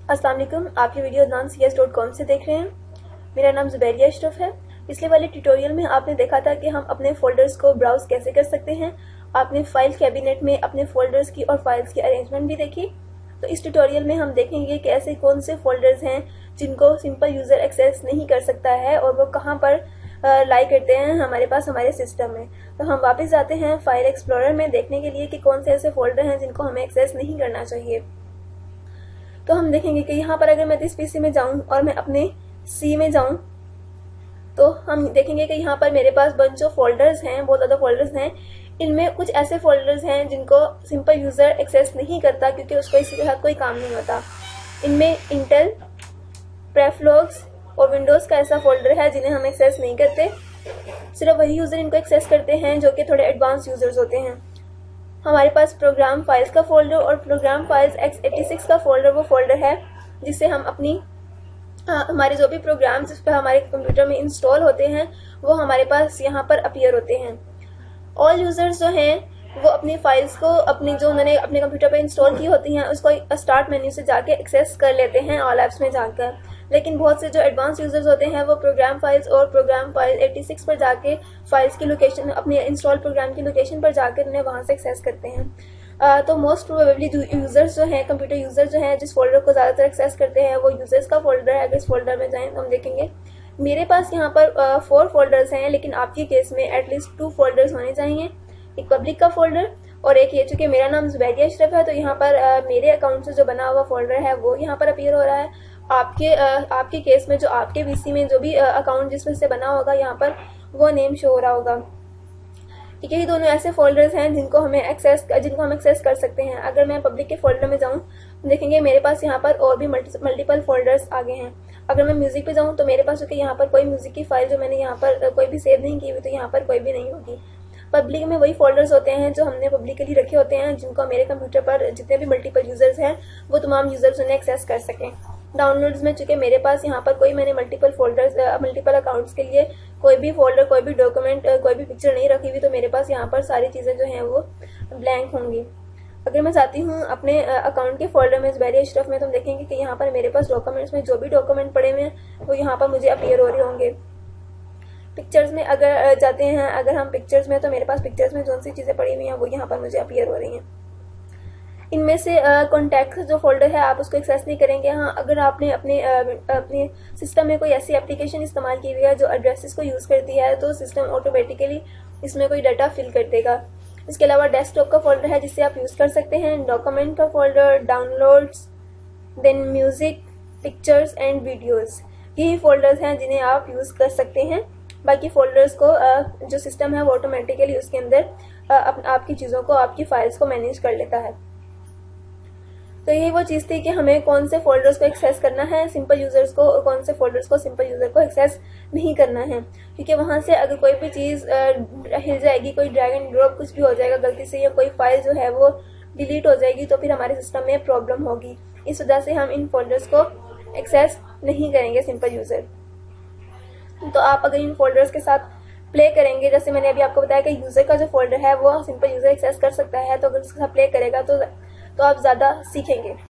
अस्सलाम वालेकुम, आप ये वीडियो advancedcs.com से देख रहे हैं। मेरा नाम जुबैरिया अशरफ है। पिछले वाले ट्यूटोरियल में आपने देखा था कि हम अपने फोल्डर्स को ब्राउज कैसे कर सकते हैं। आपने फाइल कैबिनेट में अपने फोल्डर्स की और फाइल्स की अरेंजमेंट भी देखी। तो इस ट्यूटोरियल में हम देखेंगे कि ऐसे कौन से फोल्डर्स हैं जिनको सिंपल यूज़र एक्सेस नहीं कर सकता है और वो कहाँ पर लाई करते हैं हमारे पास हमारे सिस्टम में। तो हम वापस जाते हैं फाइल एक्सप्लोरर में देखने के लिए कि कौन से ऐसे फोल्डर हैं जिनको हमें एक्सेस नहीं करना चाहिए। तो हम देखेंगे कि यहाँ पर अगर मैं इस पीसी में जाऊं और मैं अपने सी में जाऊं तो हम देखेंगे कि यहाँ पर मेरे पास बंच ऑफ फोल्डर्स हैं, बहुत ज़्यादा फोल्डर्स हैं। इनमें कुछ ऐसे फोल्डर्स हैं जिनको सिंपल यूज़र एक्सेस नहीं करता क्योंकि उसको इसके साथ कोई काम नहीं होता। इनमें इंटेल, प्रेफलॉग्स और विंडोज़ का ऐसा फोल्डर है जिन्हें हम एक्सेस नहीं करते। सिर्फ वही यूज़र इनको एक्सेस करते हैं जो कि थोड़े एडवांस यूज़र्स होते हैं। हमारे पास प्रोग्राम फाइल्स का फोल्डर और प्रोग्राम फाइल्स x86 का फोल्डर वो फोल्डर है जिससे हम अपनी हमारे जो भी प्रोग्राम्स इस पर हमारे कंप्यूटर में इंस्टॉल होते हैं वो हमारे पास यहाँ पर अपीयर होते हैं। ऑल यूजर्स जो हैं वो अपनी फाइल्स को अपनी जो उन्होंने अपने कंप्यूटर पे इंस्टॉल की होती हैं उसको स्टार्ट मेन्यू से जाके एक्सेस कर लेते हैं ऑल ऐप्स में जाकर। लेकिन बहुत से जो एडवांस यूजर्स होते हैं वो प्रोग्राम फाइल्स और प्रोग्राम फाइल 86 पर जाके फाइल्स की लोकेशन अपने इंस्टॉल प्रोग्राम की लोकेशन पर जाकर उन्हें वहां से एक्सेस करते हैं। तो मोस्ट प्रोबेबली यूजर्स जो हैं कंप्यूटर यूजर्स जो हैं जिस फोल्डर को ज़्यादातर एक्सेस करते हैं वो यूजर्स का फोल्डर है। अगर इस फोल्डर में जाएं तो हम देखेंगे मेरे पास यहाँ पर 4 फोल्डर्स हैं, लेकिन आपके केस में एटलीस्ट 2 फोल्डर्स होने चाहिए। एक पब्लिक का फोल्डर और एक ये, चूंकि मेरा नाम जुबैरिया अशरफ है तो यहाँ पर मेरे अकाउंट से जो बना हुआ फोल्डर है वो यहाँ पर अपीयर हो रहा है। आपके केस में जो आपके पीसी में जो भी अकाउंट जिसमें से बना होगा यहाँ पर वो नेम शो हो रहा होगा। ठीक है, ये दोनों ऐसे फोल्डर्स हैं जिनको हम एक्सेस कर सकते हैं। अगर मैं पब्लिक के फोल्डर में जाऊँ तो देखेंगे मेरे पास यहाँ पर और भी मल्टीपल फोल्डर्स आगे हैं। अगर मैं म्यूजिक पे जाऊँ तो मेरे पास क्योंकि यहाँ पर कोई म्यूजिक की फाइल जो मैंने यहाँ पर कोई भी सेव नहीं की हुई तो यहाँ पर कोई भी नहीं होगी। पब्लिक में वही फोल्डर्स होते हैं जो हमने पब्लिकली रखे होते हैं जिनको मेरे कंप्यूटर पर जितने भी मल्टीपल यूजर्स हैं वो तमाम यूजर्स उन्हें एक्सेस कर सकें। डाउनलोड्स में चूंकि मेरे पास यहाँ पर कोई मैंने मल्टीपल अकाउंट्स के लिए कोई भी फोल्डर, कोई भी डॉक्यूमेंट, कोई भी पिक्चर नहीं रखी हुई तो मेरे पास यहाँ पर सारी चीज़ें जो हैं वो ब्लैंक होंगी। अगर मैं चाहती हूँ अपने अकाउंट के फोल्डर में जुबैरिया अशरफ में तो हम देखेंगे कि यहाँ पर मेरे पास डॉक्यूमेंट्स में जो भी डॉक्यूमेंट पड़े हुए हैं वो यहाँ पर मुझे अपीयर हो रहे होंगे। पिक्चर्स में अगर जाते हैं, अगर हम पिक्चर्स में तो मेरे पास पिक्चर्स में जो सी चीज़ें पड़ी हुई हैं वो यहाँ पर मुझे अपीयर हो रही हैं। इनमें से कॉन्टैक्ट्स जो फोल्डर है आप उसको एक्सेस नहीं करेंगे। हाँ, अगर आपने अपने सिस्टम में कोई ऐसी एप्लीकेशन इस्तेमाल की हुई है जो एड्रेसेस को यूज़ करती है तो सिस्टम ऑटोमेटिकली इसमें कोई डाटा फिल कर देगा। इसके अलावा डेस्कटॉप का फोल्डर है जिससे आप यूज़ कर सकते हैं, डॉक्यूमेंट का folder, downloads, then music, pictures and videos, यही फोल्डर्स हैं जिन्हें आप यूज़ कर सकते हैं। बाकी फोल्डर्स को जो सिस्टम है वो ऑटोमेटिकली उसके अंदर आपकी चीज़ों को, आपकी फाइल्स को मैनेज कर लेता है। तो यही वो चीज़ थी कि हमें कौन से फोल्डर्स को एक्सेस करना है सिंपल यूजर्स को और कौन से फोल्डर्स को सिंपल यूजर को एक्सेस नहीं करना है, क्योंकि वहां से अगर कोई भी चीज़ हिल जाएगी, कोई ड्रैग एंड ड्रॉप कुछ भी हो जाएगा गलती से या कोई फाइल जो है वो डिलीट हो जाएगी तो फिर हमारे सिस्टम में प्रॉब्लम होगी। इस वजह से हम इन फोल्डर्स को एक्सेस नहीं करेंगे सिंपल यूजर। तो आप अगर इन फोल्डर्स के साथ प्ले करेंगे, जैसे मैंने अभी आपको बताया कि यूजर का जो फोल्डर है वो सिंपल यूजर एक्सेस कर सकता है, तो अगर उसके साथ प्ले करेगा तो आप ज़्यादा सीखेंगे।